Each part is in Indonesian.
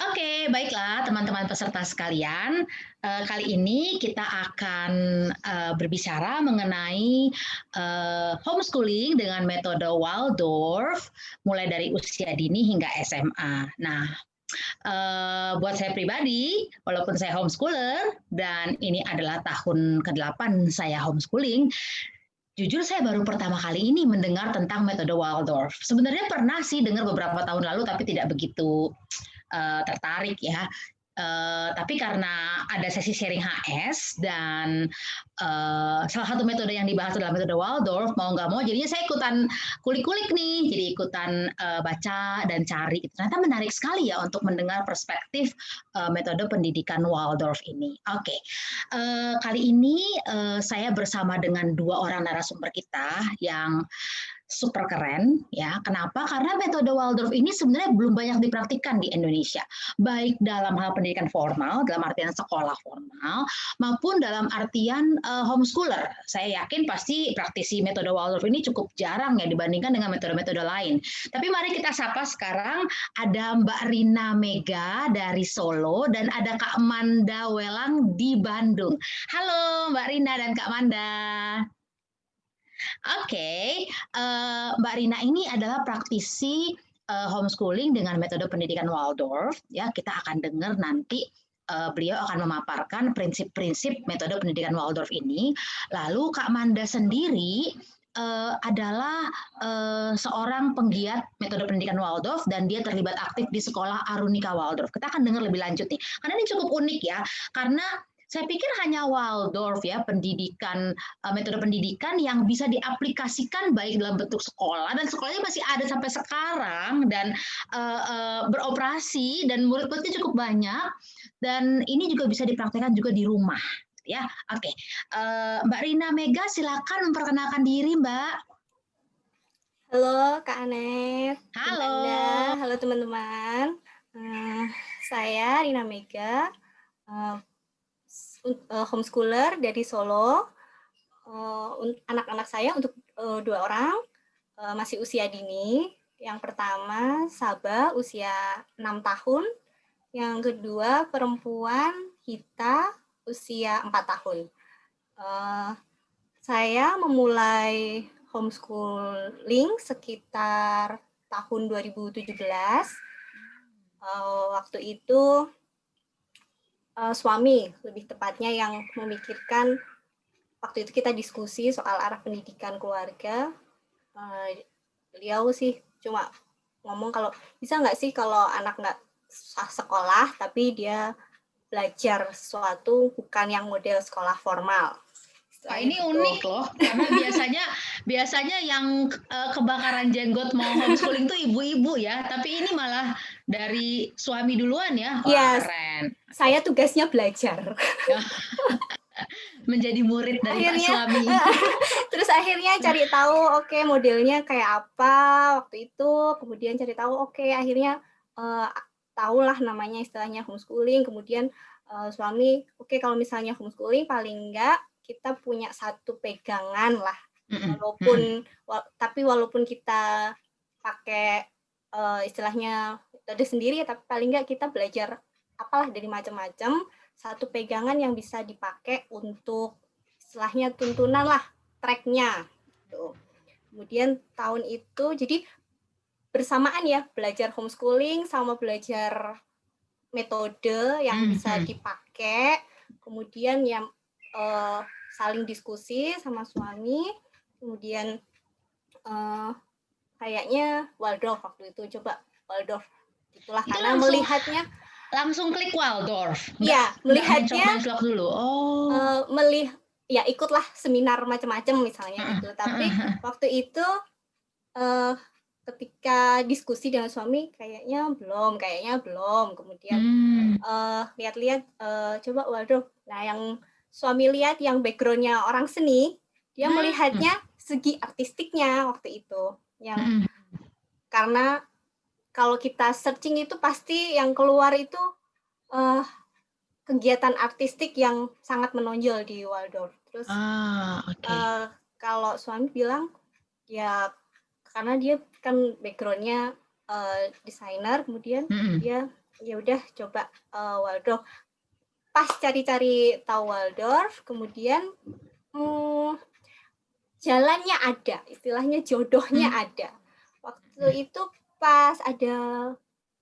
Oke, baiklah teman-teman peserta sekalian. Kali ini kita akan berbicara mengenai homeschooling dengan metode Waldorf, mulai dari usia dini hingga SMA. Nah, buat saya pribadi, walaupun saya homeschooler dan ini adalah tahun ke-8 saya homeschooling, jujur saya baru pertama kali ini mendengar tentang metode Waldorf. Sebenarnya pernah sih dengar beberapa tahun lalu, tapi tidak begitu tertarik ya. Tapi karena ada sesi sharing HS dan salah satu metode yang dibahas adalah metode Waldorf, mau nggak mau jadinya saya ikutan kulik-kulik nih, jadi ikutan baca dan cari. Ternyata menarik sekali ya untuk mendengar perspektif metode pendidikan Waldorf ini. Oke, kali ini saya bersama dengan dua orang narasumber kita yang super keren ya. Kenapa? Karena metode Waldorf ini sebenarnya belum banyak dipraktikkan di Indonesia, baik dalam hal pendidikan formal, dalam artian sekolah formal, maupun dalam artian homeschooler. Saya yakin pasti praktisi metode Waldorf ini cukup jarang ya dibandingkan dengan metode-metode lain. Tapi mari kita sapa sekarang, ada Mbak Rina Mega dari Solo dan ada Kak Manda Welang di Bandung. Halo Mbak Rina dan Kak Manda. Oke, Mbak Rina ini adalah praktisi homeschooling dengan metode pendidikan Waldorf. Ya, kita akan dengar nanti beliau akan memaparkan prinsip-prinsip metode pendidikan Waldorf ini. Lalu Kak Manda sendiri adalah seorang penggiat metode pendidikan Waldorf dan dia terlibat aktif di sekolah Arunika Waldorf. Kita akan dengar lebih lanjut nih, karena ini cukup unik ya, karena saya pikir hanya Waldorf ya pendidikan metode pendidikan yang bisa diaplikasikan baik dalam bentuk sekolah dan sekolahnya masih ada sampai sekarang dan beroperasi dan murid-muridnya cukup banyak dan ini juga bisa dipraktekkan juga di rumah ya. Oke, Mbak Rina Mega silakan memperkenalkan diri Mbak. Halo Kak Anet, Halo. halo teman-teman. Saya Rina Mega, homeschooler dari Solo. Anak-anak saya untuk 2 orang masih usia dini. Yang pertama Saba usia 6 tahun, yang kedua perempuan Hita usia 4 tahun. Saya memulai homeschooling sekitar tahun 2017. Waktu itu suami lebih tepatnya yang memikirkan. Waktu itu kita diskusi soal arah pendidikan keluarga. Beliau sih cuma ngomong kalau bisa nggak sih kalau anak nggak sekolah tapi dia belajar sesuatu bukan yang model sekolah formal. Wah, ini unik loh, karena biasanya yang kebakaran jenggot mau homeschooling tuh ibu-ibu ya, tapi ini malah dari suami duluan ya. Wah, ya, keren. Saya tugasnya belajar. Menjadi murid dari akhirnya, Pak suami. Terus akhirnya cari tahu, oke, modelnya kayak apa waktu itu, kemudian cari tahu, oke, akhirnya tahulah namanya istilahnya homeschooling, kemudian suami, oke, kalau misalnya homeschooling paling enggak kita punya satu pegangan lah, walaupun kita pakai istilahnya metode sendiri, tapi paling enggak kita belajar apalah dari macam-macam, satu pegangan yang bisa dipakai untuk istilahnya tuntunan lah, tracknya. Kemudian tahun itu jadi bersamaan ya, belajar homeschooling sama belajar metode yang bisa dipakai, kemudian yang saling diskusi sama suami, kemudian kayaknya Waldorf waktu itu, coba Waldorf itulah itu karena melihatnya langsung klik Waldorf. Iya, melihatnya dulu. Ya ikutlah seminar macam-macam misalnya gitu. Tapi waktu itu ketika diskusi dengan suami kayaknya belum. Kemudian lihat-lihat coba Waldorf. Nah, yang suami lihat yang background-nya orang seni, dia melihatnya segi artistiknya waktu itu. Yang karena kalau kita searching itu pasti yang keluar itu kegiatan artistik yang sangat menonjol di Waldorf. Terus kalau suami bilang ya karena dia kan background-nya desainer, kemudian dia ya udah coba Waldorf. Pas cari-cari tahu Waldorf, kemudian jalannya ada, istilahnya jodohnya ada. Waktu itu pas ada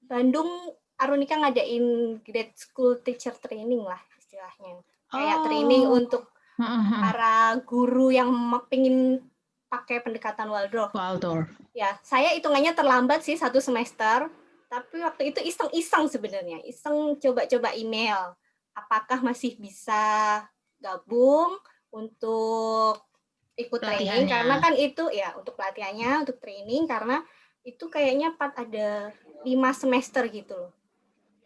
Bandung, Arunika ngadain grade school teacher training lah istilahnya. Kayak training untuk para guru yang pengen pakai pendekatan Waldorf. Ya, saya hitungannya terlambat sih 1 semester, tapi waktu itu iseng-iseng sebenarnya, iseng coba-coba email. Apakah masih bisa gabung untuk ikut training, karena kan itu ya untuk pelatihannya, untuk training, karena itu kayaknya ada 5 semester gitu loh.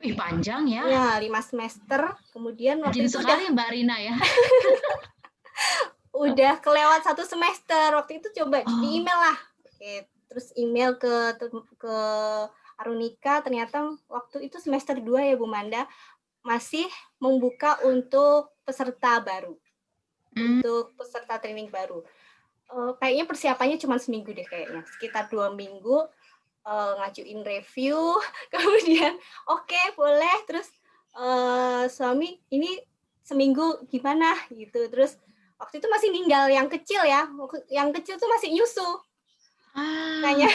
Ih, panjang ya. Ya, 5 semester. Kemudian waktu itu sekali Mbak Rina ya. Udah kelewat 1 semester. Waktu itu coba di email lah. Oke, terus email ke Arunika, ternyata waktu itu semester 2 ya Bu Manda, masih membuka untuk peserta baru. Untuk peserta training baru. Kayaknya persiapannya cuma seminggu deh kayaknya. Sekitar 2 minggu ngajuin review, kemudian oke, boleh, terus suami ini seminggu gimana gitu, terus waktu itu masih ninggal yang kecil ya, yang kecil tuh masih nyusu, kayaknya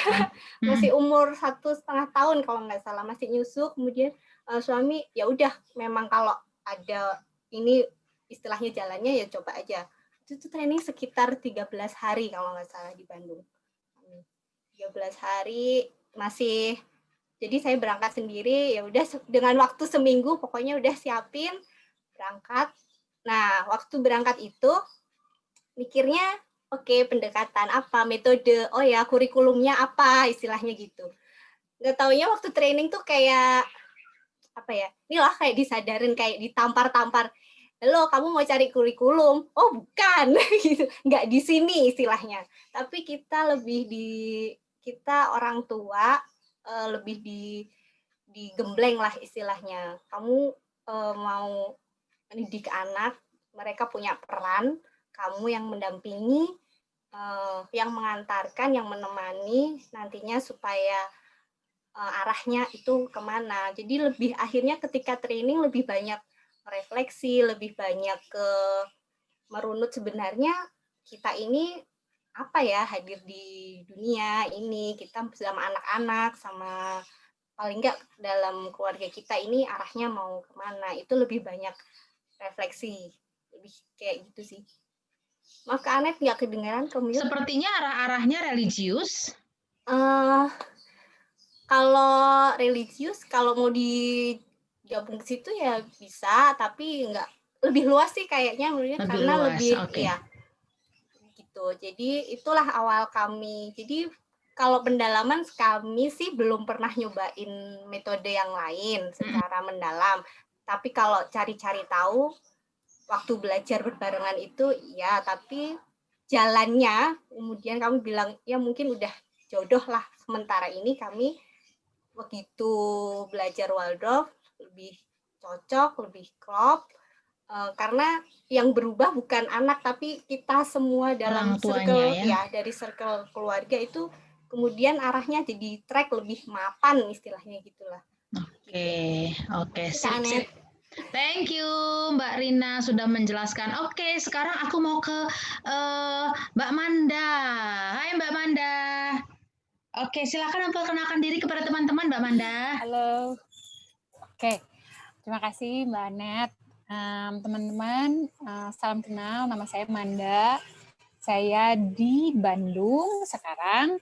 masih umur 1,5 tahun kalau nggak salah, masih nyusu. Kemudian suami ya udah, memang kalau ada ini istilahnya jalannya ya coba aja. Itu training sekitar 13 hari kalau nggak salah di Bandung. 13 hari masih, jadi saya berangkat sendiri, ya udah dengan waktu seminggu pokoknya udah siapin berangkat. Nah, waktu berangkat itu mikirnya oke, pendekatan apa, metode, oh ya kurikulumnya apa, istilahnya gitu. Nggak taunya waktu training tuh kayak apa ya, inilah kayak disadarin, kayak ditampar-tampar, halo kamu mau cari kurikulum, oh bukan gitu, nggak di sini istilahnya, tapi kita lebih kita orang tua lebih digembleng lah istilahnya. Kamu mau mendidik anak, mereka punya peran, kamu yang mendampingi, yang mengantarkan, yang menemani nantinya supaya arahnya itu kemana. Jadi lebih akhirnya ketika training lebih banyak refleksi, lebih banyak ke merunut sebenarnya kita ini apa ya, hadir di dunia ini, kita sama anak-anak, sama paling enggak dalam keluarga kita ini arahnya mau kemana, itu lebih banyak refleksi, lebih kayak gitu sih. Maaf Kak Anet, nggak kedengeran kamu? Sepertinya arah-arahnya religius. Kalau religius, kalau mau digabung ke situ ya bisa, tapi nggak lebih luas sih kayaknya, karena luas, lebih ya gitu. Jadi itulah awal kami. Jadi kalau pendalaman kami sih belum pernah nyobain metode yang lain secara mendalam. Tapi kalau cari-cari tahu waktu belajar berbarengan itu ya, tapi jalannya kemudian kami bilang ya mungkin udah jodoh lah sementara ini. Kami begitu belajar Waldorf lebih cocok, lebih klop, karena yang berubah bukan anak tapi kita semua dalam circle ya, dari circle keluarga itu kemudian arahnya jadi track lebih mapan istilahnya gitulah. Oke, sip. Thank you Mbak Rina sudah menjelaskan. Oke, sekarang aku mau ke Mbak Manda. Hai Mbak Manda. Oke, silakan memperkenalkan diri kepada teman-teman Mbak Manda. Halo. Oke, terima kasih Mbak Anet. Teman-teman, salam kenal, nama saya Manda. Saya di Bandung sekarang.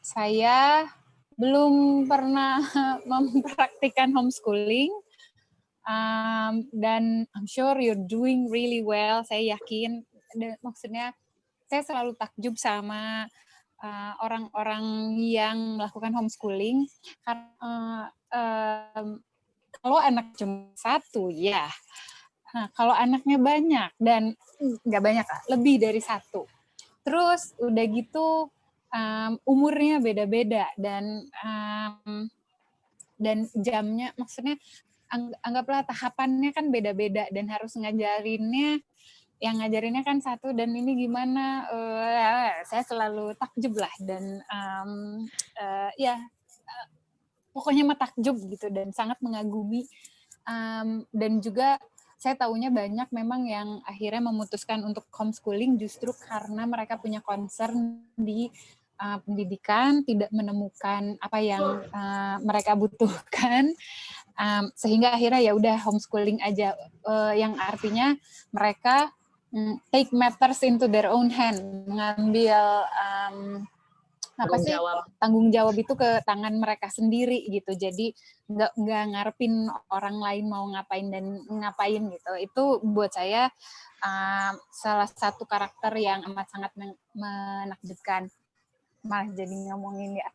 Saya belum pernah mempraktikkan homeschooling, dan I'm sure you're doing really well. Saya yakin, maksudnya saya selalu takjub sama orang-orang yang melakukan homeschooling, karena kalau anak cuma 1 ya, nah, kalau anaknya banyak dan nggak banyak, lebih dari 1, terus udah gitu umurnya beda-beda dan jamnya, maksudnya anggaplah tahapannya kan beda-beda dan harus ngajarinnya kan 1, dan ini gimana, saya selalu takjub lah, dan pokoknya mah takjub gitu dan sangat mengagumi. Dan juga saya tahunya banyak memang yang akhirnya memutuskan untuk homeschooling justru karena mereka punya concern di pendidikan, tidak menemukan apa yang mereka butuhkan, sehingga akhirnya ya udah homeschooling aja, yang artinya mereka take matters into their own hand, mengambil tanggung jawab itu ke tangan mereka sendiri gitu. Jadi nggak ngarepin orang lain mau ngapain dan ngapain gitu. Itu buat saya salah satu karakter yang amat sangat menakjubkan. Malah jadi ngomongin ya.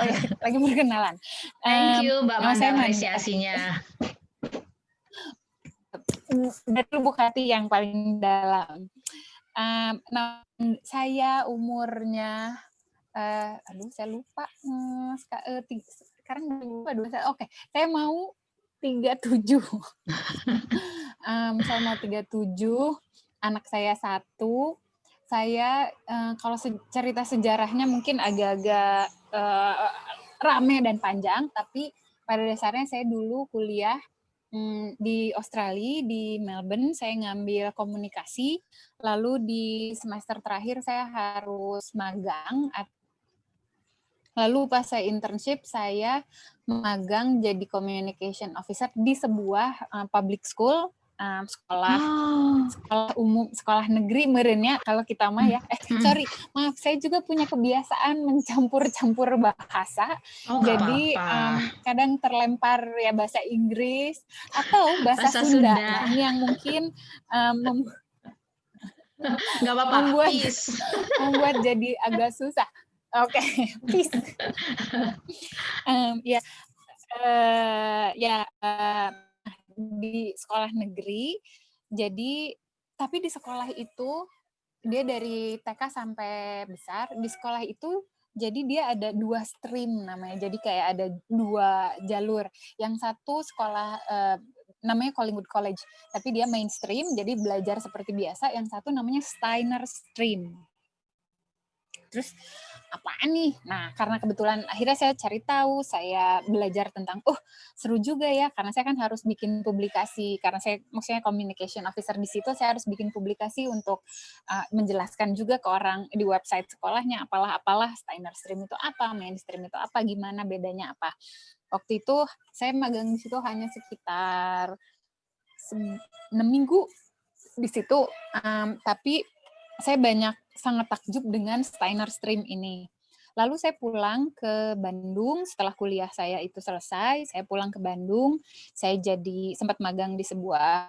Oh ya, lagi perkenalan. Thank you Mbak Manda Saya apresiasinya. Dari lubuk hati yang paling dalam. Saya umurnya saya lupa. Sekarang lupa 21. Oke, saya mau 37. Saya mau 37. Anak saya 1. Saya kalau cerita sejarahnya mungkin agak-agak rame dan panjang, tapi pada dasarnya saya dulu kuliah di Australia, di Melbourne. Saya ngambil komunikasi, lalu di semester terakhir saya harus magang. Lalu pas saya internship, saya magang jadi communication officer di sebuah public school, sekolah umum, sekolah negeri merenya kalau kita mah ya. Maaf, saya juga punya kebiasaan mencampur-campur bahasa. Jadi kadang terlempar ya bahasa Inggris atau bahasa Sunda. Nah, ini yang mungkin nggak apa-apa, membuat jadi agak susah. Oke, peace. Di sekolah negeri. Jadi, tapi di sekolah itu dia dari TK sampai besar. Di sekolah itu jadi dia ada 2 stream namanya. Jadi kayak ada 2 jalur. Yang satu sekolah namanya Collingwood College, tapi dia mainstream, jadi belajar seperti biasa. Yang satu namanya Steiner Stream. Terus apaan nih? Nah, karena kebetulan akhirnya saya cari tahu, saya belajar tentang, seru juga ya, karena saya kan harus bikin publikasi, karena saya maksudnya communication officer di situ, saya harus bikin publikasi untuk menjelaskan juga ke orang di website sekolahnya, apalah Steiner Stream itu apa, mainstream itu apa, gimana bedanya apa. Waktu itu saya magang di situ hanya sekitar 6 minggu di situ, tapi saya sangat takjub dengan Steiner Stream ini. Lalu saya pulang ke Bandung setelah kuliah saya itu selesai. Saya pulang ke Bandung. Saya sempat magang di sebuah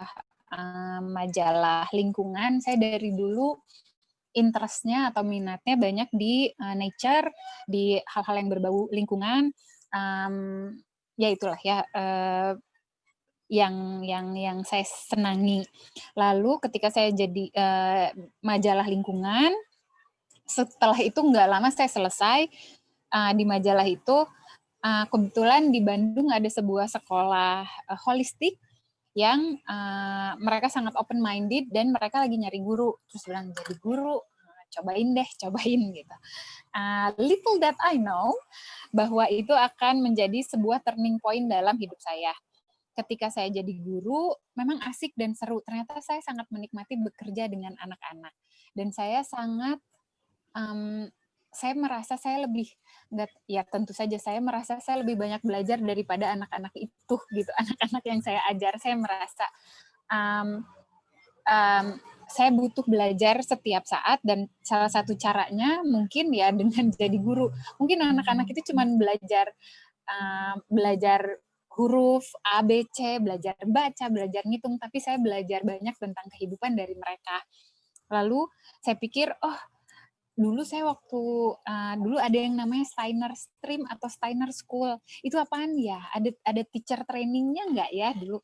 majalah lingkungan. Saya dari dulu interest-nya atau minatnya banyak di nature, di hal-hal yang berbau lingkungan. Ya itulah ya. Yang saya senangi. Lalu ketika saya jadi majalah lingkungan, setelah itu nggak lama saya selesai di majalah itu. Kebetulan di Bandung ada sebuah sekolah holistik yang mereka sangat open minded dan mereka lagi nyari guru. Terus bilang, jadi guru, cobain gitu. Little that I know bahwa itu akan menjadi sebuah turning point dalam hidup saya. Ketika saya jadi guru, memang asik dan seru. Ternyata saya sangat menikmati bekerja dengan anak-anak. Dan saya saya merasa saya lebih, ya tentu saja saya merasa saya lebih banyak belajar daripada anak-anak itu, gitu. Anak-anak yang saya ajar, saya merasa saya butuh belajar setiap saat, dan salah satu caranya mungkin ya dengan jadi guru. Mungkin anak-anak itu cuma belajar huruf A, B, C, belajar baca, belajar ngitung, tapi saya belajar banyak tentang kehidupan dari mereka. Lalu saya pikir, dulu saya dulu ada yang namanya Steiner Stream atau Steiner School. Itu apaan ya? Ada teacher trainingnya nggak ya dulu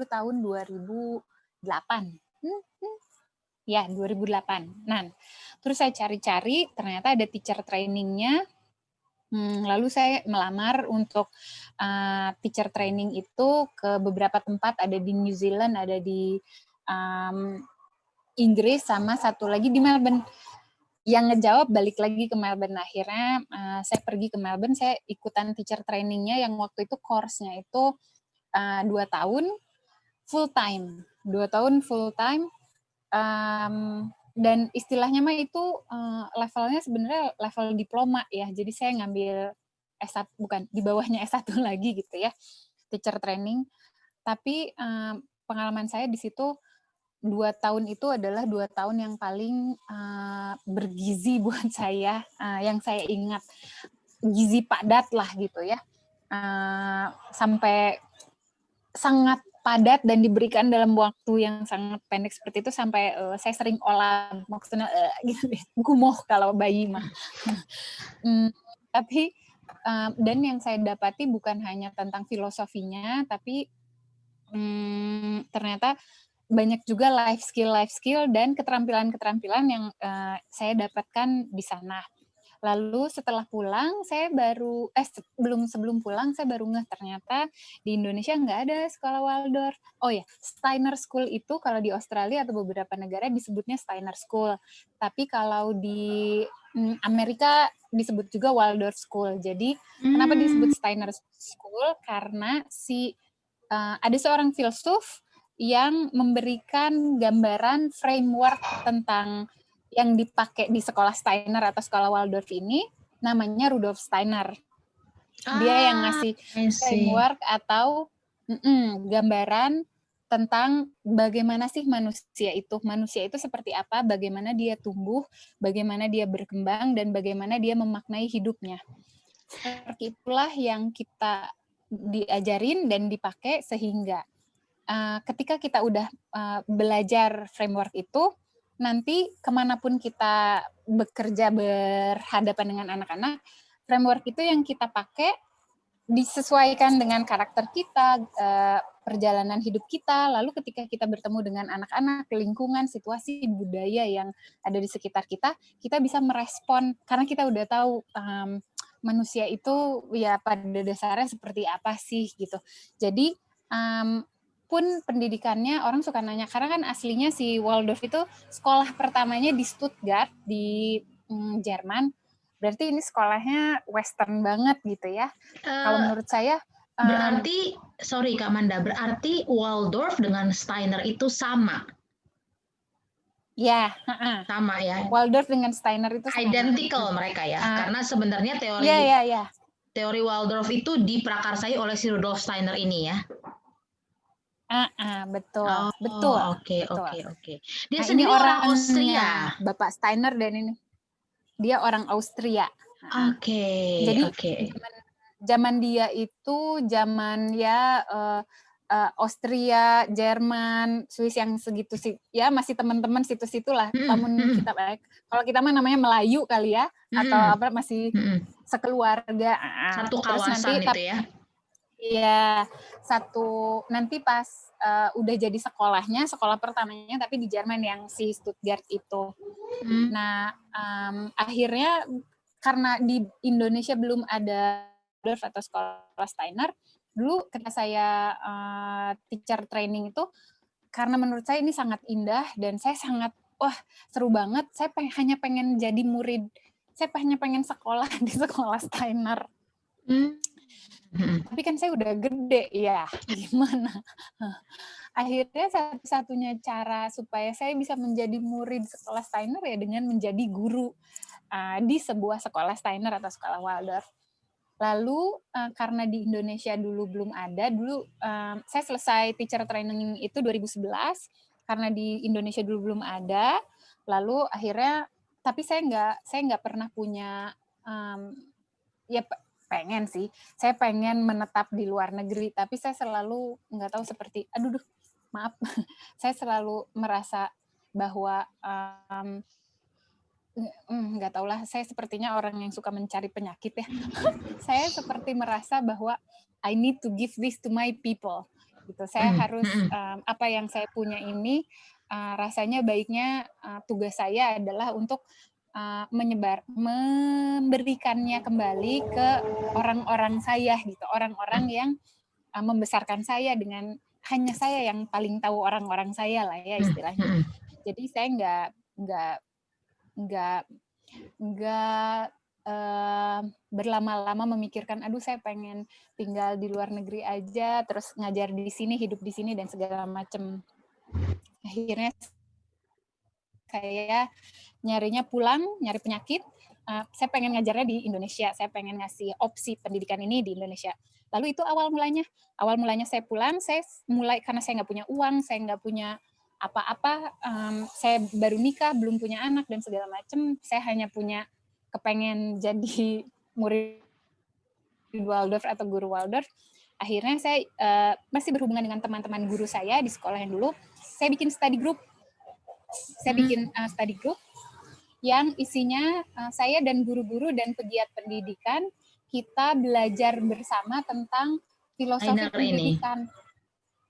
tahun 2008? Ya, 2008. Nah, terus saya cari-cari, ternyata ada teacher trainingnya. Lalu saya melamar untuk teacher training itu ke beberapa tempat, ada di New Zealand, ada di Inggris, sama satu lagi di Melbourne. yang ngejawab balik lagi ke Melbourne. Akhirnya saya pergi ke Melbourne, saya ikutan teacher trainingnya yang waktu itu course-nya itu 2 tahun full time. 2 tahun full time. Dan istilahnya mah itu levelnya sebenarnya level diploma ya. Jadi saya ngambil S1, bukan, di bawahnya S1 lagi gitu ya, teacher training. Tapi pengalaman saya di situ 2 tahun itu adalah 2 tahun yang paling bergizi buat saya, yang saya ingat. Gizi padat lah gitu ya. Sampai sangat padat dan diberikan dalam waktu yang sangat pendek seperti itu, sampai saya sering olah, maksudnya gitu deh, gumoh kalau bayi mah. Tapi dan yang saya dapati bukan hanya tentang filosofinya, tapi ternyata banyak juga life skill dan keterampilan-keterampilan yang saya dapatkan di sana. Lalu setelah pulang, saya baru sebelum pulang saya baru ngeh ternyata di Indonesia nggak ada sekolah Waldorf. Oh ya, Steiner School itu kalau di Australia atau beberapa negara disebutnya Steiner School. Tapi kalau di Amerika disebut juga Waldorf School. Jadi kenapa disebut Steiner School? Karena ada seorang filsuf yang memberikan gambaran framework tentang yang dipakai di sekolah Steiner atau sekolah Waldorf ini, namanya Rudolf Steiner. Dia yang ngasih framework atau gambaran tentang bagaimana sih manusia itu. Manusia itu seperti apa, bagaimana dia tumbuh, bagaimana dia berkembang, dan bagaimana dia memaknai hidupnya. Seperti itulah yang kita diajarin dan dipakai sehingga ketika kita udah belajar framework itu, nanti kemanapun kita bekerja berhadapan dengan anak-anak, framework itu yang kita pakai disesuaikan dengan karakter kita, perjalanan hidup kita, lalu ketika kita bertemu dengan anak-anak, lingkungan, situasi, budaya yang ada di sekitar kita, kita bisa merespon, karena kita udah tahu manusia itu ya pada dasarnya seperti apa sih gitu. Jadi pun pendidikannya orang suka nanya, karena kan aslinya si Waldorf itu sekolah pertamanya di Stuttgart di Jerman. Berarti ini sekolahnya western banget gitu ya. Kalau menurut saya berarti sorry Kak Manda, berarti Waldorf dengan Steiner itu sama. Ya, sama ya. Waldorf dengan Steiner itu sama. Identical mereka ya. Karena sebenarnya teori Waldorf itu diprakarsai oleh si Rudolf Steiner ini ya. Betul, Oke. Dia nah, sendiri ini orang Austria. Bapak Steiner dan ini dia orang Austria. Jadi zaman dia itu zaman ya Austria, Jerman, Swiss yang segitu sih, ya masih teman-teman situ-situlah. Namun kita kalau kita mah namanya Melayu kali ya, atau apa masih sekeluarga. Satu kawasan itu ya. Iya, nanti pas udah jadi sekolah pertamanya tapi di Jerman yang si Stuttgart itu. Nah, akhirnya karena di Indonesia belum ada Waldorf atau sekolah Steiner, dulu ketika saya teacher training itu, karena menurut saya ini sangat indah dan saya sangat, seru banget, saya hanya pengen jadi murid, saya hanya pengen sekolah di sekolah Steiner. Tapi kan saya udah gede ya, gimana? Akhirnya satu-satunya cara supaya saya bisa menjadi murid sekolah Steiner ya dengan menjadi guru di sebuah sekolah Steiner atau sekolah Waldorf. Lalu karena di Indonesia dulu belum ada, saya selesai teacher training itu 2011, karena di Indonesia dulu belum ada. Lalu akhirnya, tapi saya nggak pernah punya pengen sih, saya pengen menetap di luar negeri, tapi saya selalu nggak tahu seperti, maaf, saya selalu merasa bahwa nggak tahu lah, saya sepertinya orang yang suka mencari penyakit ya. Saya seperti merasa bahwa I need to give this to my people. Gitu. Saya harus apa yang saya punya ini rasanya baiknya tugas saya adalah untuk memberikannya kembali ke orang-orang saya gitu, orang-orang yang membesarkan saya dengan hanya saya yang paling tahu orang-orang saya lah ya istilahnya. Jadi saya nggak nggak berlama-lama memikirkan, aduh saya pengen tinggal di luar negeri aja, terus ngajar di sini, hidup di sini, dan segala macam. Akhirnya saya nyarinya pulang, nyari penyakit, saya pengen ngajarnya di Indonesia, saya pengen ngasih opsi pendidikan ini di Indonesia. Lalu itu awal mulanya saya pulang, saya mulai, karena saya nggak punya uang, saya nggak punya apa-apa, saya baru nikah, belum punya anak, dan segala macam, saya hanya punya kepengen jadi murid Waldorf atau guru Waldorf. Akhirnya saya masih berhubungan dengan teman-teman guru saya di sekolah yang dulu, saya bikin study group. Saya bikin study group yang isinya saya dan guru-guru dan pegiat pendidikan, kita belajar bersama tentang filosofi pendidikan.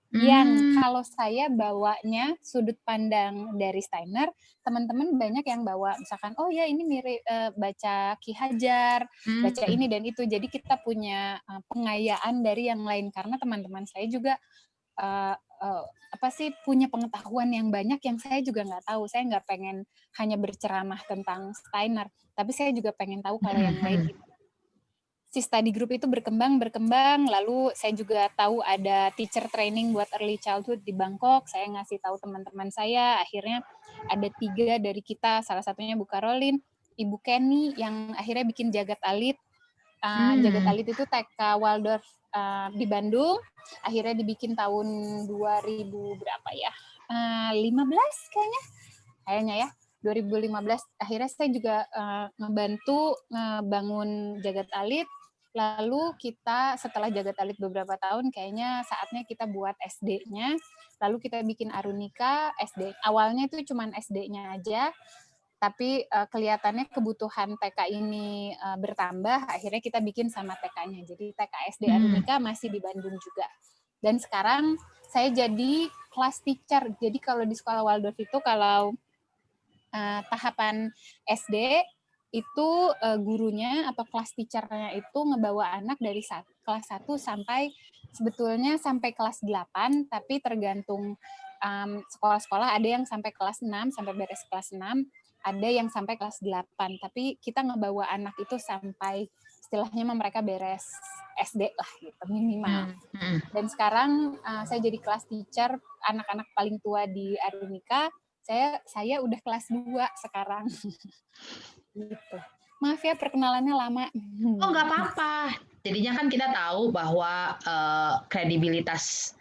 Yang kalau saya bawanya sudut pandang dari Steiner, teman-teman banyak yang bawa misalkan, oh ya ini mirip baca Ki Hajar, baca ini dan itu. Jadi kita punya pengayaan dari yang lain, karena teman-teman saya juga punya pengetahuan yang banyak yang saya juga nggak tahu. Saya nggak pengen hanya berceramah tentang Steiner, tapi saya juga pengen tahu kalau yang lain. Si study group itu berkembang, lalu saya juga tahu ada teacher training buat early childhood di Bangkok, saya ngasih tahu teman-teman saya, akhirnya ada 3 dari kita, salah satunya Bu Caroline, Ibu Kenny, yang akhirnya bikin Jagat Alit. Jagat Alit itu TK Waldorf di Bandung, akhirnya dibikin tahun 2000 berapa ya, 15 kayaknya ya, 2015. Akhirnya saya juga ngebantu ngebangun Jagat Alit. Lalu kita setelah Jagat Alit beberapa tahun, kayaknya saatnya kita buat SD-nya. Lalu kita bikin Arunika SD. Awalnya itu cuma SD-nya aja, tapi kelihatannya kebutuhan TK ini bertambah. Akhirnya kita bikin sama TK-nya. Jadi TK SD Arunika masih di Bandung juga. Dan sekarang saya jadi kelas teacher. Jadi kalau di sekolah Waldorf itu kalau tahapan SD itu gurunya atau kelas teacher-nya itu ngebawa anak dari kelas 1 sampai sebetulnya sampai kelas 8, tapi tergantung sekolah-sekolah, ada yang sampai kelas 6, sampai beres kelas 6, ada yang sampai kelas 8, tapi kita ngebawa anak itu sampai istilahnya mereka beres SD lah gitu minimal. Dan sekarang saya jadi kelas teacher anak-anak paling tua di Arunika. Saya udah kelas 2 sekarang. Gitu. Maaf ya perkenalannya lama. Oh, nggak apa-apa. Jadinya kan kita tahu bahwa kredibilitas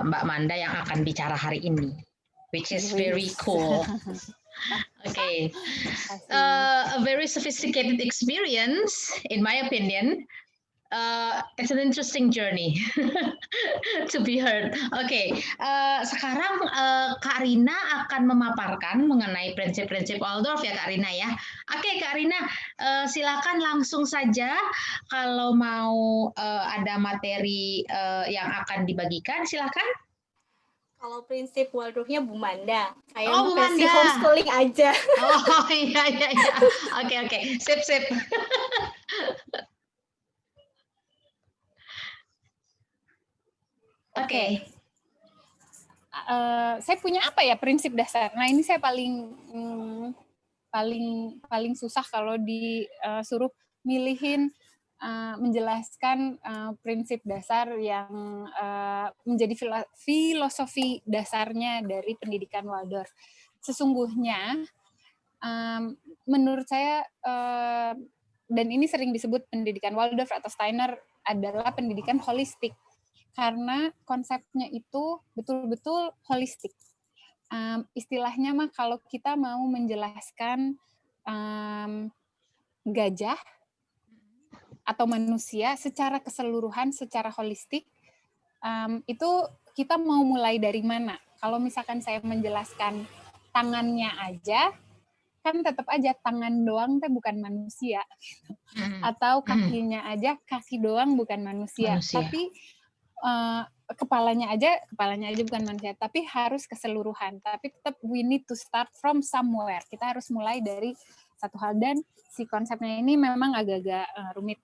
Mbak Manda yang akan bicara hari ini, which is very cool. Okay, a very sophisticated experience, in my opinion. It's an interesting journey to be heard. Oke, sekarang Kak Rina akan memaparkan mengenai prinsip-prinsip Waldorf ya Kak Rina ya. Oke Kak Rina, silakan langsung saja kalau mau ada materi yang akan dibagikan, silakan. Kalau prinsip Waldorfnya Bu Manda, saya Bu versi Manda. homeschooling aja. Oh iya. Oke, sip. Oke. Saya punya apa ya prinsip dasar. Nah ini saya paling susah kalau disuruh milihin menjelaskan prinsip dasar yang menjadi filosofi dasarnya dari pendidikan Waldorf. Sesungguhnya menurut saya dan ini sering disebut pendidikan Waldorf atau Steiner adalah pendidikan holistik. Karena konsepnya itu betul-betul holistik. Istilahnya mah kalau kita mau menjelaskan gajah atau manusia secara keseluruhan, secara holistik, itu kita mau mulai dari mana? Kalau misalkan saya menjelaskan tangannya aja, kan tetap aja tangan doang teh bukan manusia. Atau kakinya aja, kaki doang bukan manusia. Tapi kepalanya aja bukan manusia, tapi harus keseluruhan. Tapi tetap we need to start from somewhere. Kita harus mulai dari satu hal, dan si konsepnya ini memang agak-agak rumit.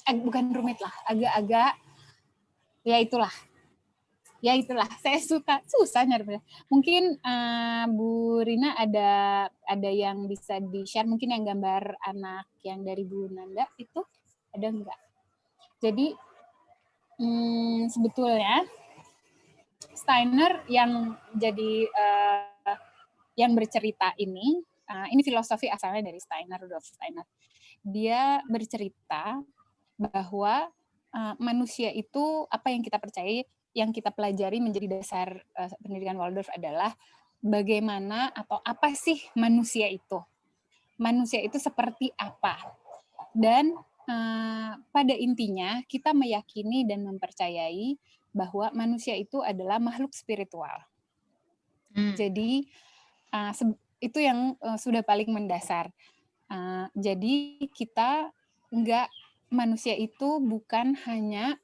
Bukan rumit lah, agak-agak ya itulah. Ya itulah, saya susah nyari. Mungkin Bu Rina ada yang bisa di-share, mungkin yang gambar anak yang dari Bu Nanda itu ada enggak? Jadi sebetulnya Steiner yang jadi yang bercerita ini filosofi asalnya dari Steiner, Rudolf Steiner. Dia bercerita bahwa manusia itu apa yang kita percayai, yang kita pelajari menjadi dasar pendidikan Waldorf adalah bagaimana atau apa sih manusia itu. Manusia itu seperti apa. Dan pada intinya kita meyakini dan mempercayai bahwa manusia itu adalah makhluk spiritual. Jadi itu yang sudah paling mendasar. Jadi kita manusia itu bukan hanya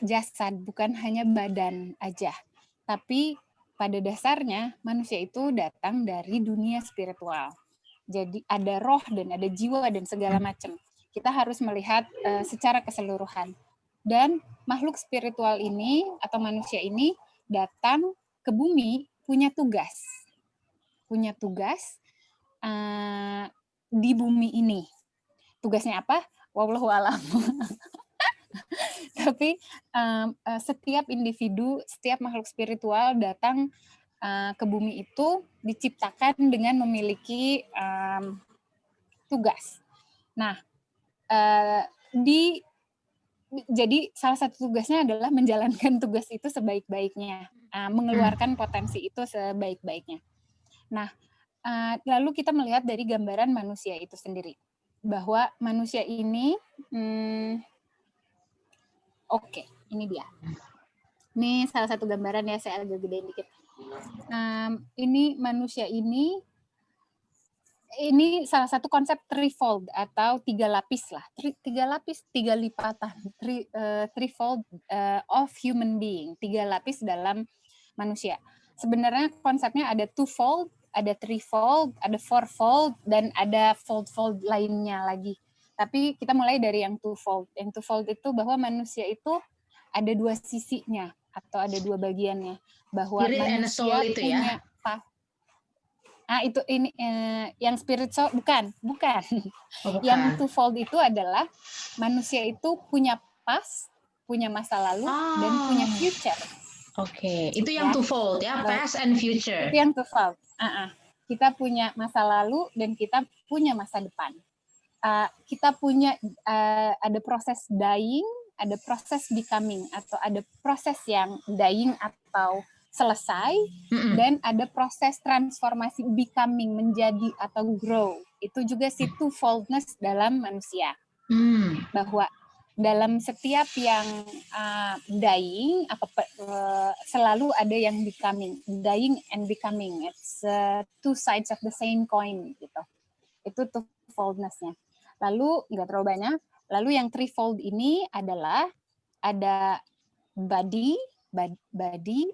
jasad, bukan hanya badan aja, tapi pada dasarnya manusia itu datang dari dunia spiritual. Jadi ada roh dan ada jiwa dan segala macam. Kita harus melihat secara keseluruhan. Dan makhluk spiritual ini atau manusia ini datang ke bumi punya tugas di bumi ini. Tugasnya apa? Wallahu a'lam. Tapi setiap individu, setiap makhluk spiritual datang ke bumi itu diciptakan dengan memiliki tugas. Nah, jadi salah satu tugasnya adalah menjalankan tugas itu sebaik-baiknya, mengeluarkan potensi itu sebaik-baiknya. Nah, lalu kita melihat dari gambaran manusia itu sendiri, bahwa manusia ini, oke, ini dia. Ini salah satu gambaran ya, saya agak gedein dikit. Ini manusia ini salah satu konsep threefold atau 3 lapis lah. 3 lapis, 3 lipatan. Threefold of human being. 3 lapis dalam manusia. Sebenarnya konsepnya ada twofold, ada threefold, ada fourfold, dan ada fold-fold lainnya lagi. Tapi kita mulai dari yang twofold. Yang twofold itu bahwa manusia itu ada 2 sisinya atau ada 2 bagiannya. Bahwa Spirit manusia and soul itu punya itu ini yang spirit soul bukan. Oh, bukan. Yang twofold itu adalah manusia itu punya past, punya masa lalu, dan punya future. Oke, itu yang twofold ya, past and future. Itu yang twofold. Kita punya masa lalu dan kita punya masa depan. Kita punya ada proses dying, ada proses becoming, atau ada proses yang dying atau selesai, dan ada proses transformasi becoming, menjadi atau grow. Itu juga si twofoldness dalam manusia. Bahwa dalam setiap yang dying selalu ada yang becoming, dying and becoming. It's two sides of the same coin gitu. Itu twofoldness-nya. Lalu nggak terlalu banyak. Lalu yang threefold ini adalah ada body,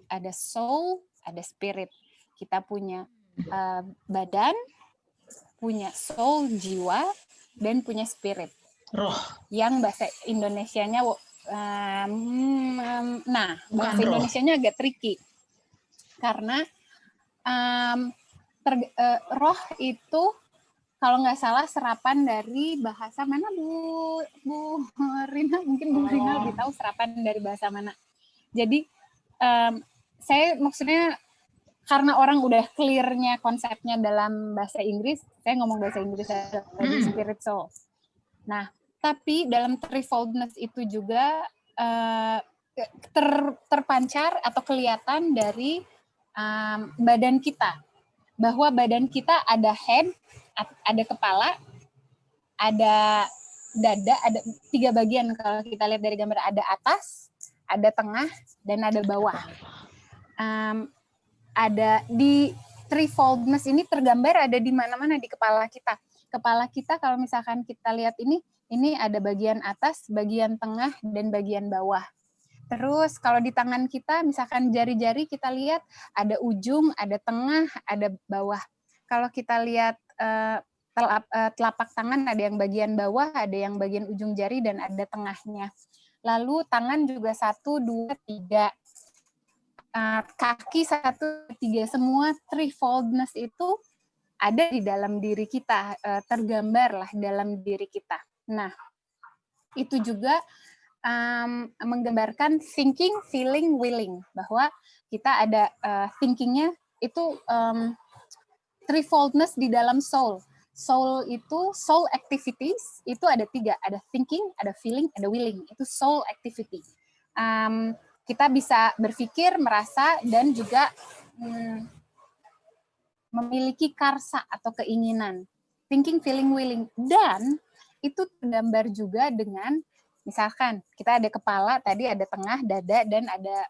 ada soul, ada spirit. Kita punya badan, punya soul, jiwa, dan punya spirit. Roh. Yang bahasa Indonesianya, bahasa Indonesianya agak tricky. Karena roh itu kalau nggak salah serapan dari bahasa mana Bu Rina? Mungkin Bu Rina lebih tahu serapan dari bahasa mana. Jadi saya maksudnya karena orang udah clear-nya konsepnya dalam bahasa Inggris, saya ngomong bahasa Inggris tadi spirit soul. Nah, tapi dalam threefoldness itu juga terpancar atau kelihatan dari badan kita. Bahwa badan kita ada head, ada kepala, ada dada, ada 3 bagian kalau kita lihat dari gambar, ada atas, ada tengah, dan ada bawah. Ada di threefoldness ini tergambar ada di mana-mana di kepala kita. Kepala kita kalau misalkan kita lihat ini ada bagian atas, bagian tengah, dan bagian bawah. Terus kalau di tangan kita, misalkan jari-jari kita lihat ada ujung, ada tengah, ada bawah. Kalau kita lihat telapak tangan ada yang bagian bawah, ada yang bagian ujung jari, dan ada tengahnya. Lalu tangan juga 1, 2, 3. kaki 1, 3, semua threefoldness itu ada di dalam diri kita, tergambar lah dalam diri kita. Nah, itu juga menggambarkan thinking, feeling, willing, bahwa kita ada thinkingnya itu threefoldness di dalam soul. Soul itu, soul activities itu ada 3, ada thinking, ada feeling, ada willing. Itu soul activity. Kita bisa berpikir, merasa, dan juga memiliki karsa atau keinginan. Thinking, feeling, willing. Dan itu tergambar juga dengan, misalkan kita ada kepala, tadi ada tengah, dada, dan ada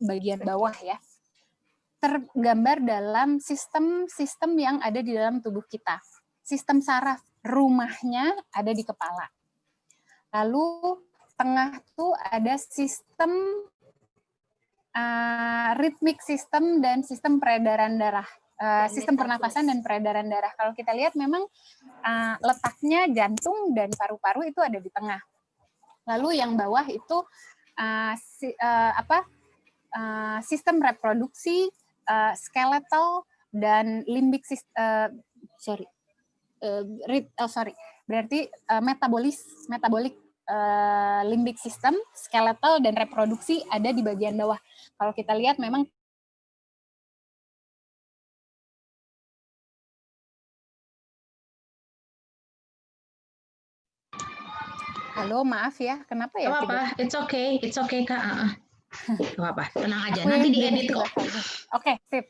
bagian bawah ya. Tergambar dalam sistem yang ada di dalam tubuh kita. Sistem saraf, rumahnya ada di kepala. Lalu tengah tuh ada sistem ritmik sistem dan sistem peredaran darah. Sistem pernafasan dan peredaran darah. Kalau kita lihat memang letaknya jantung dan paru-paru itu ada di tengah. Lalu yang bawah itu sistem reproduksi, skeletal dan limbik berarti metabolik limbik system, skeletal dan reproduksi ada di bagian bawah. Kalau kita lihat memang halo, maaf ya, kenapa ya? Gak apa-apa, it's okay Kak. Gak apa-apa, tenang aja, nanti diedit kok. Oke, sip.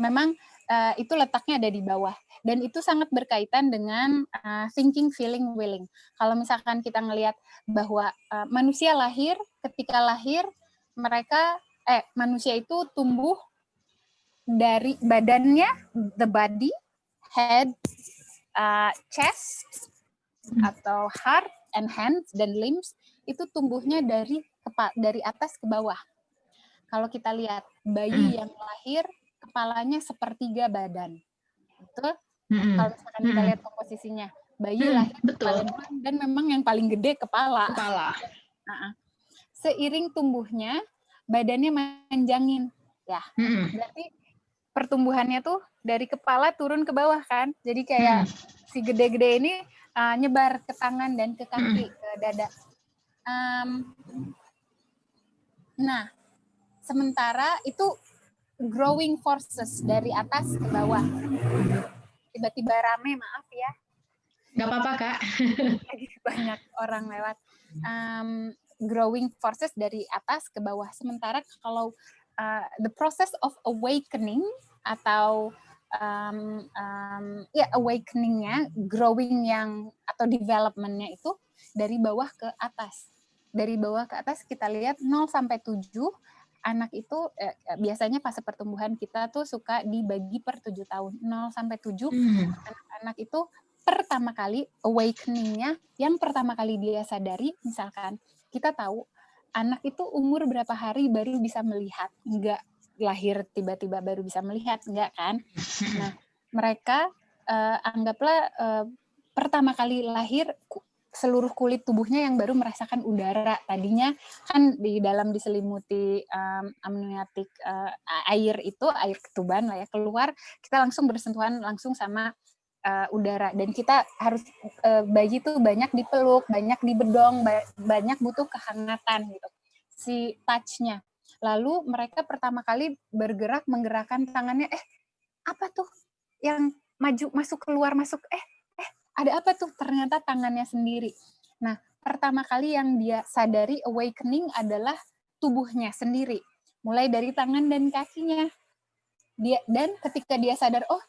Memang itu letaknya ada di bawah. Dan itu sangat berkaitan dengan thinking, feeling, willing. Kalau misalkan kita ngelihat bahwa manusia lahir, ketika lahir, manusia itu tumbuh dari badannya, the body, head, chest, atau heart and hands dan limbs, itu tumbuhnya dari atas ke bawah. Kalau kita lihat bayi yang lahir, kepalanya sepertiga badan. Betul? Kalau misalkan kita lihat komposisinya, bayi lahir kepala depan dan memang yang paling gede kepala. Seiring tumbuhnya, badannya manjangin. Ya, berarti pertumbuhannya tuh dari kepala turun ke bawah kan. Jadi kayak si gede-gede ini nyebar ke tangan dan ke kaki, ke dada. Nah, sementara itu growing forces dari atas ke bawah. Tiba-tiba rame, maaf ya. Gak apa-apa Kak. Banyak orang lewat. Growing forces dari atas ke bawah. Sementara kalau the process of awakening atau awakening-nya, growing atau development-nya itu dari bawah ke atas. Dari bawah ke atas kita lihat 0 sampai 7 anak itu biasanya fase pertumbuhan kita tuh suka dibagi per 7 tahun. 0 sampai 7 anak-anak itu pertama kali awakening-nya, yang pertama kali dia sadari, misalkan kita tahu anak itu umur berapa hari baru bisa melihat, enggak lahir tiba-tiba baru bisa melihat, enggak kan? Nah, mereka anggaplah pertama kali lahir seluruh kulit tubuhnya yang baru merasakan udara. Tadinya kan di dalam diselimuti amniotik air ketuban lah ya, keluar kita langsung bersentuhan langsung sama udara, dan kita harus bayi tuh banyak dipeluk, banyak dibedong, banyak butuh kehangatan gitu si touch-nya. Lalu mereka pertama kali bergerak menggerakkan tangannya, apa tuh yang maju masuk keluar masuk, ada apa tuh, ternyata tangannya sendiri. Nah, pertama kali yang dia sadari awakening adalah tubuhnya sendiri, mulai dari tangan dan kakinya. Dan ketika dia sadar, oh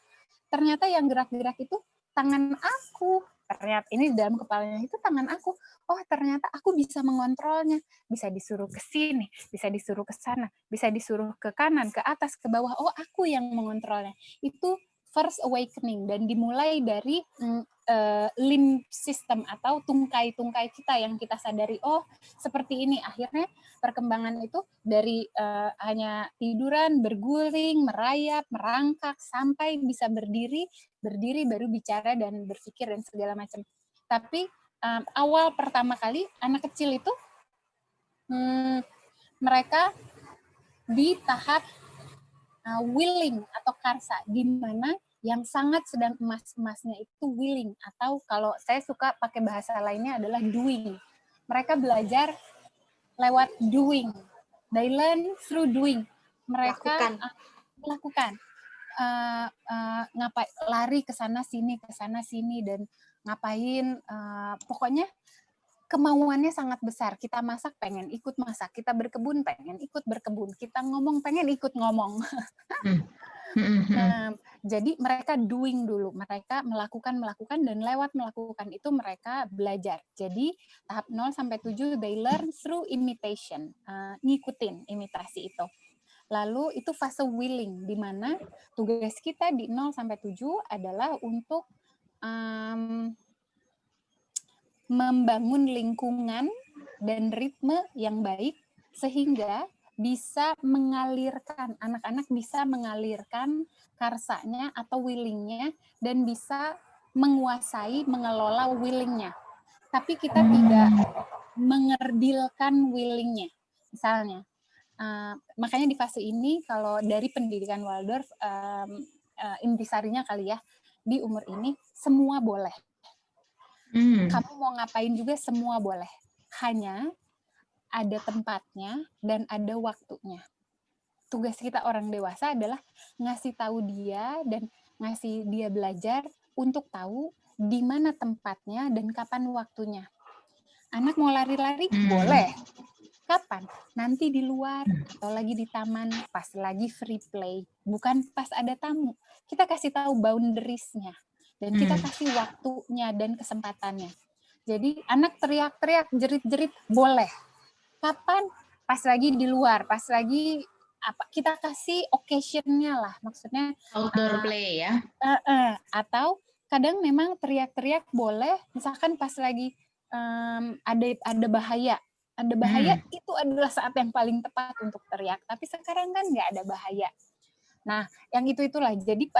ternyata yang gerak-gerak itu tangan aku. Ternyata ini di dalam kepalanya itu tangan aku. Oh, ternyata aku bisa mengontrolnya. Bisa disuruh ke sini, bisa disuruh ke sana, bisa disuruh ke kanan, ke atas, ke bawah. Oh, aku yang mengontrolnya. Itu first awakening, dan dimulai dari limb system atau tungkai-tungkai kita yang kita sadari, oh seperti ini. Akhirnya perkembangan itu dari hanya tiduran, berguling, merayap, merangkak, sampai bisa berdiri baru bicara dan berpikir dan segala macam. Tapi awal pertama kali anak kecil itu mereka di tahap willing atau karsa, di mana yang sangat sedang emas-emasnya itu willing, atau kalau saya suka pakai bahasa lainnya adalah doing. Mereka belajar lewat doing. They learn through doing. Mereka melakukan. Lari ke sana sini dan ngapain, pokoknya kemauannya sangat besar. Kita masak pengen ikut masak, kita berkebun pengen ikut berkebun, kita ngomong pengen ikut ngomong. Jadi mereka doing dulu, mereka melakukan dan lewat melakukan itu mereka belajar. Jadi tahap 0 sampai 7 they learn through imitation, ngikutin imitasi itu. Lalu itu fase willing, di mana tugas kita di 0 sampai 7 adalah untuk membangun lingkungan dan ritme yang baik sehingga bisa mengalirkan, anak-anak bisa mengalirkan karsanya atau willingnya dan bisa menguasai, mengelola willingnya. Tapi kita tidak mengerdilkan willingnya. Misalnya, makanya di fase ini kalau dari pendidikan Waldorf, intisarinya kali ya, di umur ini semua boleh. Kamu mau ngapain juga semua boleh. Hanya ada tempatnya dan ada waktunya. Tugas kita orang dewasa adalah ngasih tahu dia dan ngasih dia belajar untuk tahu di mana tempatnya dan kapan waktunya. Anak mau lari-lari? Boleh. Kapan? Nanti di luar atau lagi di taman, pas lagi free play. Bukan pas ada tamu. Kita kasih tahu boundaries-nya. Dan kita kasih waktunya dan kesempatannya. Jadi anak teriak-teriak, jerit-jerit, boleh. Kapan? Pas lagi di luar, pas lagi apa? Kita kasih occasion-nya lah, maksudnya outdoor play ya. Atau kadang memang teriak-teriak boleh, misalkan pas lagi ada bahaya. Ada bahaya itu adalah saat yang paling tepat untuk teriak. Tapi sekarang kan nggak ada bahaya. Nah, yang itulah. Jadi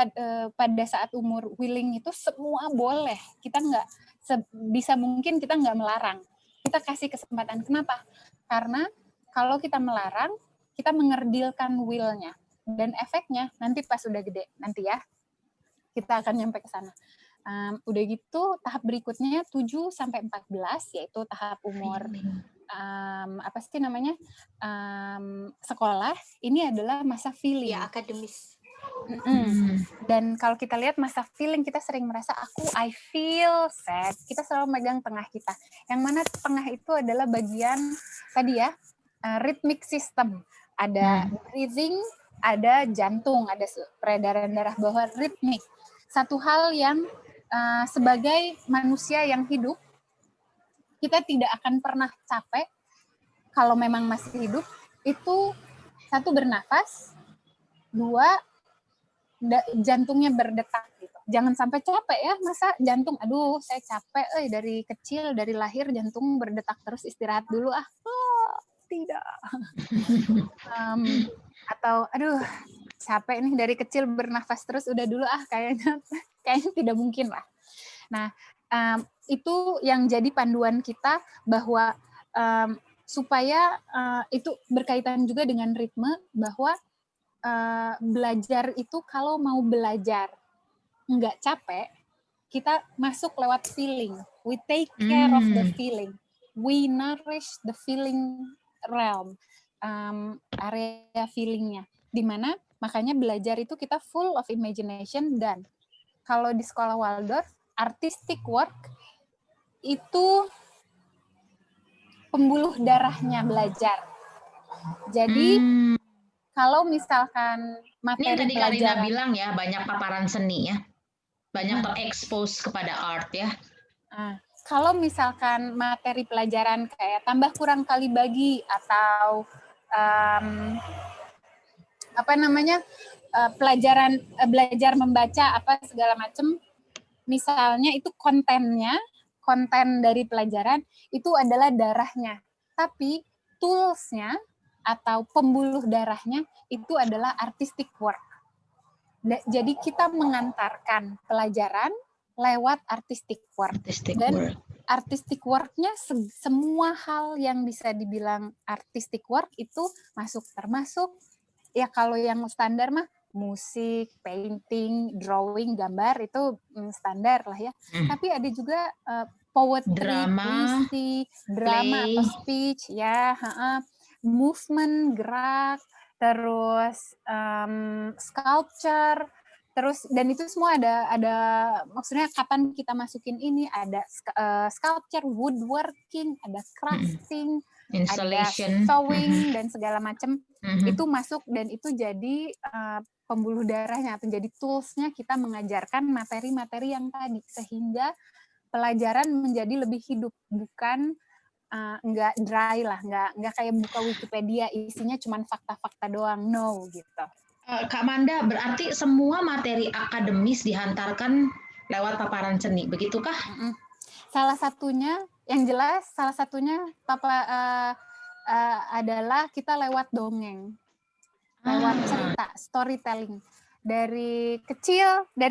pada saat umur willing itu semua boleh. Kita nggak bisa mungkin kita nggak melarang. Kita kasih kesempatan. Kenapa? Karena kalau kita melarang, kita mengerdilkan will-nya. Dan efeknya nanti pas udah gede, nanti ya, kita akan nyampe ke sana. Udah gitu, tahap berikutnya 7 sampai 14, yaitu tahap umur sekolah. Ini adalah masa feeling. Ya, akademis. Dan kalau kita lihat masa feeling, kita sering merasa I feel sad. Kita selalu megang tengah kita. Yang mana tengah itu adalah bagian tadi ya, rhythmic system. Ada breathing, ada jantung, ada peredaran darah bawah, ritmik. Satu hal yang sebagai manusia yang hidup, kita tidak akan pernah capek kalau memang masih hidup. Itu 1, bernafas, 2, jantungnya berdetak gitu. Jangan sampai capek ya, masa jantung, aduh saya capek, dari kecil, dari lahir jantung berdetak terus, istirahat dulu tidak. Atau aduh capek nih dari kecil bernafas terus, udah dulu kayaknya tidak mungkin lah. Nah, itu yang jadi panduan kita bahwa supaya itu berkaitan juga dengan ritme, bahwa belajar itu kalau mau belajar nggak capek, kita masuk lewat feeling. We take care of the feeling. We nourish the feeling realm, area feelingnya. Dimana makanya belajar itu kita full of imagination. Dan kalau di sekolah Waldorf, artistic work itu pembuluh darahnya belajar. Jadi kalau misalkan materi ini tadi pelajaran, Karina bilang ya, banyak paparan seni ya, banyak terekspos kepada art ya. Kalau misalkan materi pelajaran kayak tambah kurang kali bagi atau pelajaran belajar membaca apa segala macam, misalnya itu konten dari pelajaran itu adalah darahnya, tapi tools-nya atau pembuluh darahnya itu adalah artistic work. Jadi kita mengantarkan pelajaran lewat artistic work. artistic work-nya semua hal yang bisa dibilang artistic work itu masuk, termasuk ya kalau yang standar mah musik, painting, drawing, gambar itu standar lah ya. Tapi ada juga poetry, puisi, drama atau speech, ya, movement, gerak, terus sculpture. Terus dan itu semua ada maksudnya kapan kita masukin ini, ada sculpture, woodworking, ada crafting, installation, ada sewing dan segala macam itu masuk, dan itu jadi pembuluh darahnya atau jadi tools-nya kita mengajarkan materi-materi yang tadi sehingga pelajaran menjadi lebih hidup, bukan nggak dry lah, nggak kayak buka Wikipedia isinya cuma fakta-fakta doang, no gitu. Kak Manda, berarti semua materi akademis dihantarkan lewat paparan seni, begitukah? Salah satunya, yang jelas, salah satunya adalah kita lewat dongeng, lewat cerita, storytelling. Dari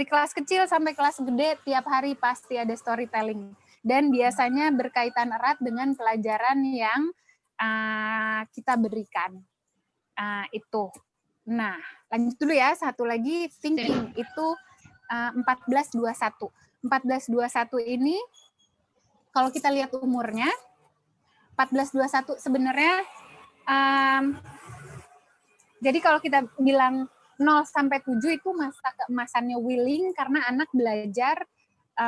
kelas kecil sampai kelas gede, tiap hari pasti ada storytelling. Dan biasanya berkaitan erat dengan pelajaran yang kita berikan. Itu. Nah, lanjut dulu ya. Satu lagi, thinking itu 1421. 1421 ini, kalau kita lihat umurnya, 1421 sebenarnya, jadi kalau kita bilang 0 sampai 7 itu masa keemasannya willing, karena anak belajar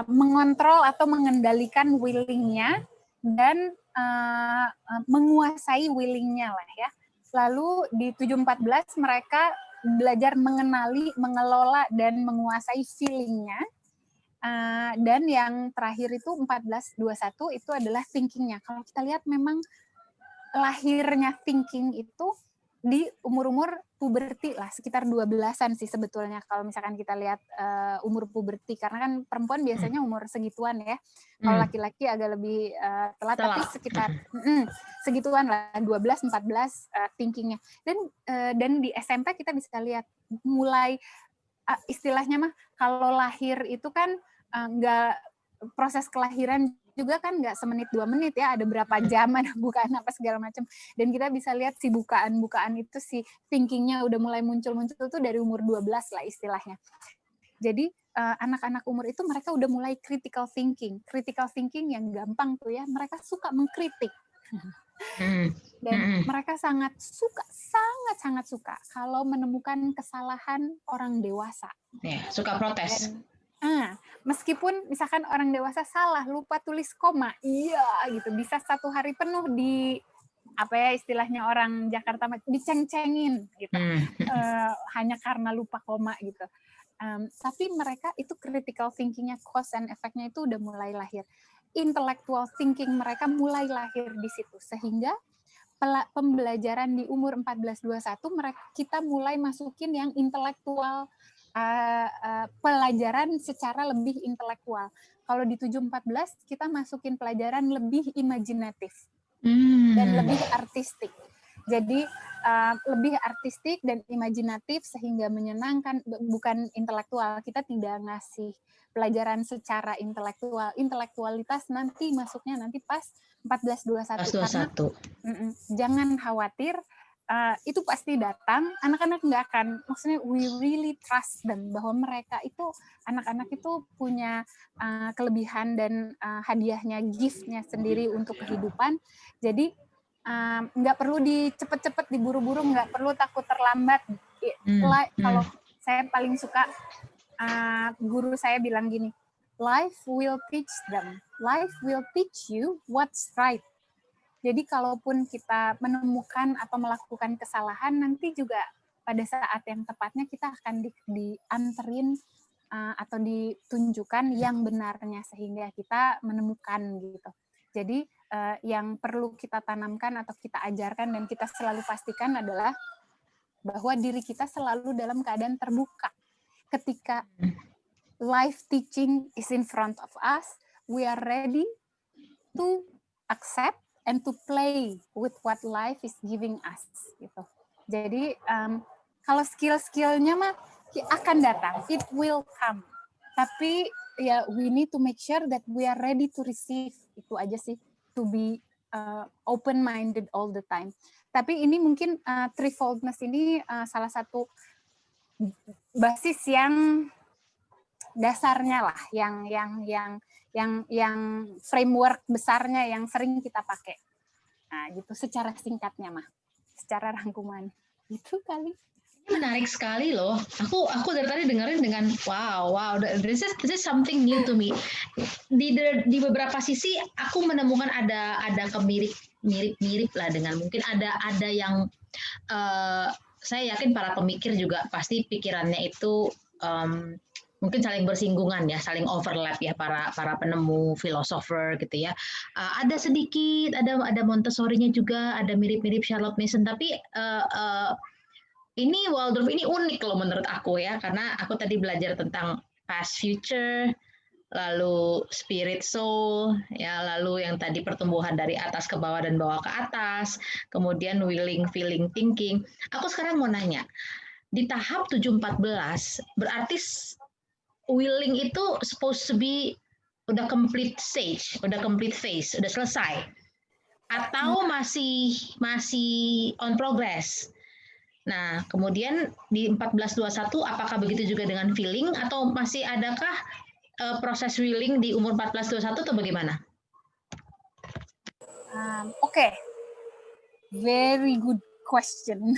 mengontrol atau mengendalikan willingnya dan menguasai willingnya lah ya. Lalu di 714 mereka belajar mengenali, mengelola, dan menguasai feelingnya. Dan yang terakhir itu 1421 itu adalah thinkingnya. Kalau kita lihat memang lahirnya thinking itu di umur-umur puberti lah, sekitar 12-an sih sebetulnya kalau misalkan kita lihat umur puberti, karena kan perempuan biasanya umur segituan ya, kalau laki-laki agak lebih telat, tapi sekitar segituan lah, 12-14 thinkingnya. Dan di SMP kita bisa lihat mulai istilahnya mah kalau lahir itu kan nggak, proses kelahiran juga kan nggak semenit 2 menit ya, ada berapa jam, ada bukaan apa segala macam, dan kita bisa lihat si bukaan itu, si thinkingnya udah mulai muncul tuh dari umur 12 lah istilahnya. Jadi anak-anak umur itu mereka udah mulai critical thinking yang gampang tuh ya, mereka suka mengkritik. Dan mereka sangat suka kalau menemukan kesalahan orang dewasa. Ya, suka protes. Meskipun misalkan orang dewasa salah, lupa tulis koma, iya gitu, bisa 1 hari penuh di apa ya istilahnya orang Jakarta diceng-cengin gitu, hanya karena lupa koma gitu. Tapi mereka itu critical thinking-nya, cause and effect-nya itu udah mulai lahir. Intellectual thinking mereka mulai lahir di situ, sehingga pembelajaran di umur 14-21 kita mulai masukin yang intelektual, pelajaran secara lebih intelektual. Kalau di 714 kita masukin pelajaran lebih imajinatif dan lebih artistik. Jadi lebih artistik dan imajinatif sehingga menyenangkan, bukan intelektual. Kita tidak ngasih pelajaran secara intelektual. Intelektualitas nanti masuknya nanti pas 1421. Karena jangan khawatir, itu pasti datang, anak-anak nggak akan, maksudnya we really trust them, bahwa mereka itu, anak-anak itu punya kelebihan dan hadiahnya, gift-nya sendiri untuk kehidupan. Jadi nggak perlu cepet-cepet diburu-buru, nggak perlu takut terlambat. Kalau saya paling suka, guru saya bilang gini, life will teach them, life will teach you what's right. Jadi kalaupun kita menemukan atau melakukan kesalahan, nanti juga pada saat yang tepatnya kita akan dianterin atau ditunjukkan yang benarnya, sehingga kita menemukan gitu. Jadi yang perlu kita tanamkan atau kita ajarkan dan kita selalu pastikan adalah bahwa diri kita selalu dalam keadaan terbuka. Ketika life teaching is in front of us, we are ready to accept and to play with what life is giving us gitu. Jadi kalau skill-skillnya mah akan datang, it will come. Tapi we need to make sure that we are ready to receive. Itu aja sih, to be open minded all the time. Tapi ini mungkin threefoldness ini salah satu basis yang dasarnya lah, yang framework besarnya yang sering kita pakai. Nah, gitu secara singkatnya mah, secara rangkuman. Itu kali. Menarik sekali loh. Aku dari tadi dengerin dengan wow, this is something new to me. Di beberapa sisi aku menemukan ada mirip lah dengan mungkin ada yang saya yakin para pemikir juga pasti pikirannya itu mungkin saling bersinggungan ya, saling overlap ya para penemu filosofer gitu ya. Ada sedikit ada Montessori-nya juga, ada mirip-mirip Charlotte Mason, tapi ini Waldorf ini unik loh menurut aku ya, karena aku tadi belajar tentang past future, lalu spirit soul, ya, lalu yang tadi pertumbuhan dari atas ke bawah dan bawah ke atas, kemudian willing, feeling, thinking. Aku sekarang mau nanya, di tahap 7-14 berarti willing itu supposed to be udah complete stage, udah complete phase, udah selesai, atau masih on progress? Nah, kemudian di 14-21 apakah begitu juga dengan feeling atau masih adakah proses willing di umur 14-21 atau bagaimana? Oke. Very good question.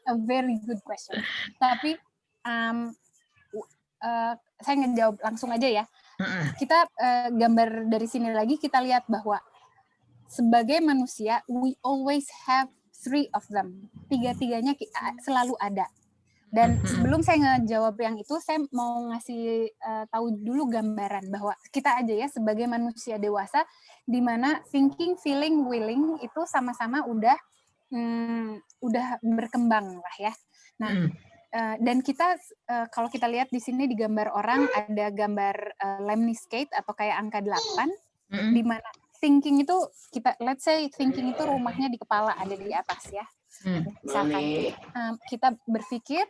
A very good question. Tapi saya ngejawab langsung aja ya. Kita gambar dari sini lagi, kita lihat bahwa sebagai manusia, we always have 3 of them. Tiga-tiganya selalu ada. Dan sebelum saya ngejawab yang itu, saya mau ngasih tahu dulu gambaran bahwa kita aja ya sebagai manusia dewasa, di mana thinking, feeling, willing itu sama-sama udah berkembang lah ya. Nah, dan kita kalau kita lihat di sini di gambar orang ada gambar lemniscate atau kayak angka 8, di mana thinking itu let's say thinking itu rumahnya di kepala, ada di atas ya. Misalkan kita berpikir,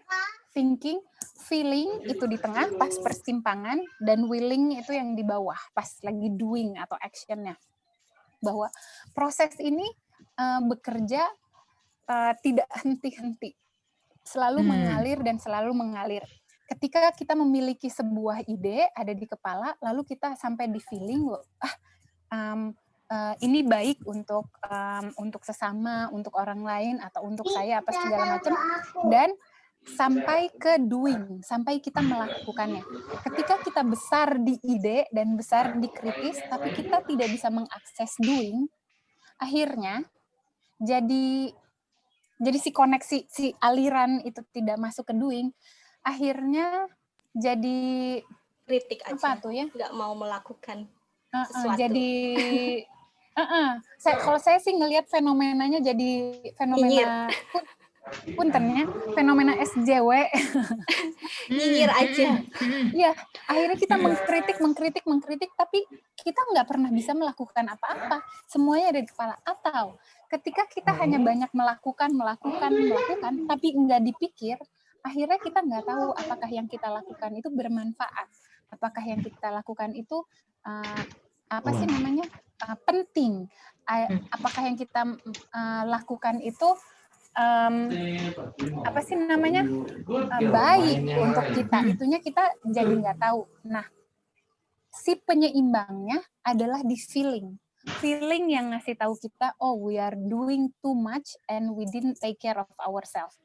thinking, feeling itu di tengah pas persimpangan, dan willing itu yang di bawah pas lagi doing atau actionnya. Bahwa proses ini bekerja tidak henti-henti, selalu mengalir dan selalu mengalir. Ketika kita memiliki sebuah ide ada di kepala, lalu kita sampai di feeling, ini baik untuk sesama, untuk orang lain, atau untuk saya, apa segala macam, dan sampai ke doing, sampai kita melakukannya. Ketika kita besar di ide dan besar di kritis, tapi kita tidak bisa mengakses doing, akhirnya jadi si koneksi, si aliran itu tidak masuk ke doing, akhirnya jadi kritik aja, apa tuh ya? Nggak mau melakukan sesuatu. Jadi kalau saya sih ngelihat fenomenanya jadi fenomena puntennya, fenomena SJW. Nyinyir aja. Iya, akhirnya kita mengkritik, tapi kita nggak pernah bisa melakukan apa-apa. Semuanya ada di kepala. Atau ketika kita hanya banyak melakukan, tapi nggak dipikir, akhirnya kita nggak tahu apakah yang kita lakukan itu bermanfaat. Apakah yang kita lakukan itu penting. Apakah yang kita lakukan itu baik untuk kita, itunya kita jadi nggak tahu. Nah, si penyeimbangnya adalah di feeling yang ngasih tahu kita, oh we are doing too much and we didn't take care of ourselves.